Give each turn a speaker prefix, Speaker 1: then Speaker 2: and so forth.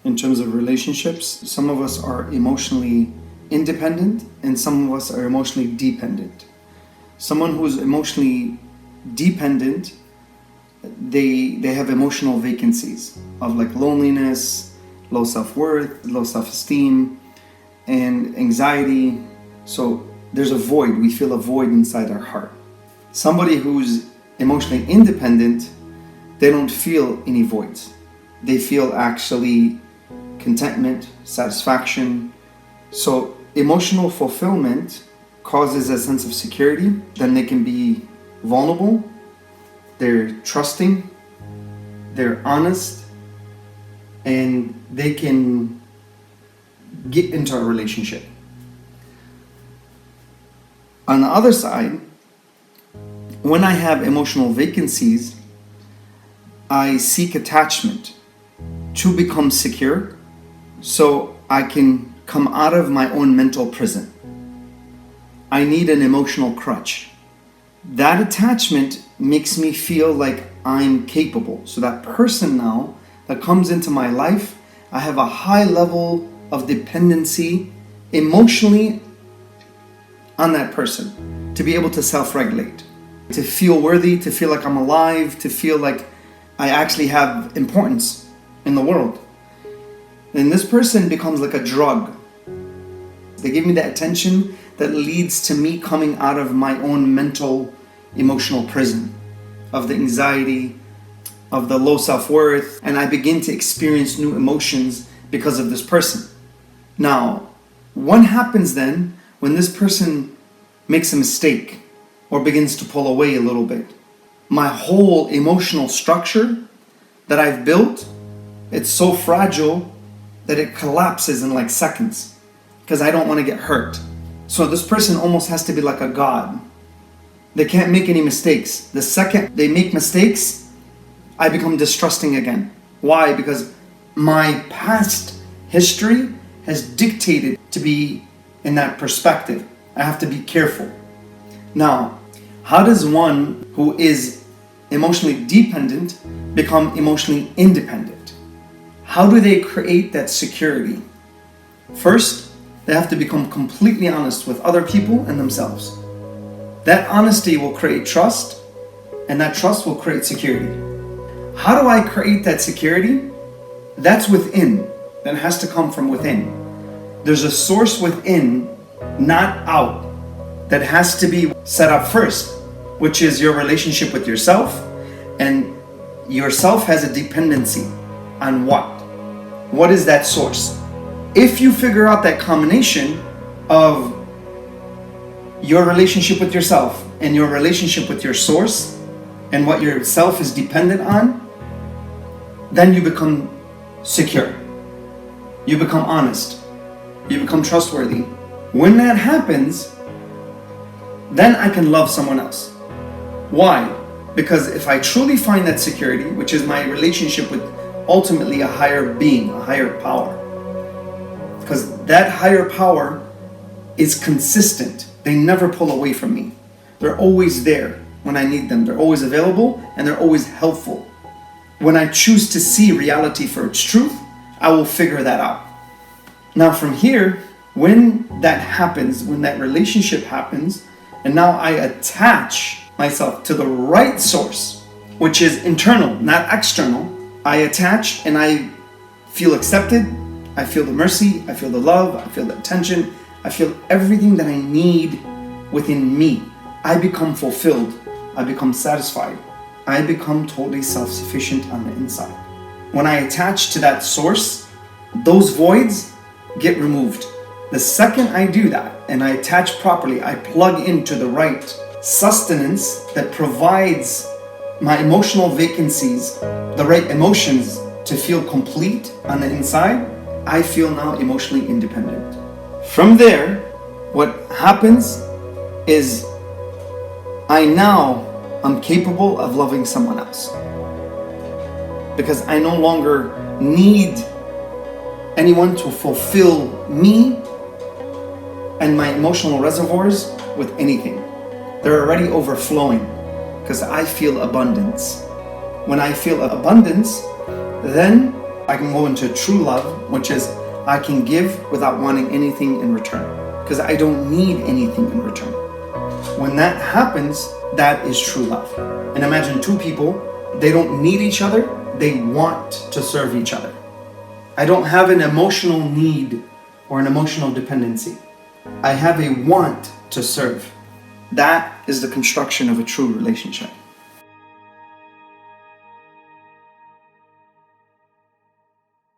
Speaker 1: in terms of relationships. Some of us are emotionally independent and some of us are emotionally dependent. Someone who's emotionally dependent, they have emotional vacancies of like loneliness, low self-worth, low self-esteem, and anxiety. So there's a void. We feel a void inside our heart. Somebody who's emotionally independent, they don't feel any voids. They feel actually contentment, satisfaction. So emotional fulfillment causes a sense of security. Then they can be vulnerable, they're trusting, they're honest, and they can get into a relationship. On the other side, when I have emotional vacancies, I seek attachment to become secure so I can come out of my own mental prison. I need an emotional crutch. That attachment makes me feel like I'm capable. So that person now that comes into my life, I have a high level of dependency emotionally on that person to be able to self-regulate, to feel worthy, to feel like I'm alive, to feel like I actually have importance in the world. And this person becomes like a drug. They give me that attention that leads to me coming out of my own mental, emotional prison of the anxiety, of the low self-worth, and I begin to experience new emotions because of this person. Now, what happens then when this person makes a mistake or begins to pull away a little bit? My whole emotional structure that I've built, it's so fragile that it collapses in like seconds because I don't want to get hurt. So this person almost has to be like a god. They can't make any mistakes. The second they make mistakes, I become distrusting again. Why? Because my past history has dictated to be in that perspective. I have to be careful. Now, how does one who is emotionally dependent become emotionally independent? How do they create that security? First, they have to become completely honest with other people and themselves. That honesty will create trust, and that trust will create security. How do I create that security? That's within. That has to come from within. There's a source within, not out, that has to be set up first, which is your relationship with yourself. And yourself has a dependency on what? What is that source? If you figure out that combination of your relationship with yourself and your relationship with your source and what your self is dependent on, then you become secure. You become honest. You become trustworthy. When that happens, then I can love someone else. Why? Because if I truly find that security, which is my relationship with ultimately a higher being, a higher power, because that higher power is consistent. They never pull away from me. They're always there when I need them. They're always available and they're always helpful. When I choose to see reality for its truth, I will figure that out. Now from here, when that happens, when that relationship happens, and now I attach myself to the right source, which is internal, not external, I attach and I feel accepted. I feel the mercy, I feel the love, I feel the attention, I feel everything that I need within me. I become fulfilled, I become satisfied, I become totally self-sufficient on the inside. When I attach to that source, those voids get removed. The second I do that and I attach properly, I plug into the right sustenance that provides my emotional vacancies, the right emotions to feel complete on the inside, I feel now emotionally independent. From there, what happens is I now am capable of loving someone else because I no longer need anyone to fulfill me and my emotional reservoirs with anything. They're already overflowing because I feel abundance. When I feel abundance, then I can go into true love, which is I can give without wanting anything in return, because I don't need anything in return. When that happens, that is true love. And imagine two people, they don't need each other, they want to serve each other. I don't have an emotional need or an emotional dependency. I have a want to serve. That is the construction of a true relationship.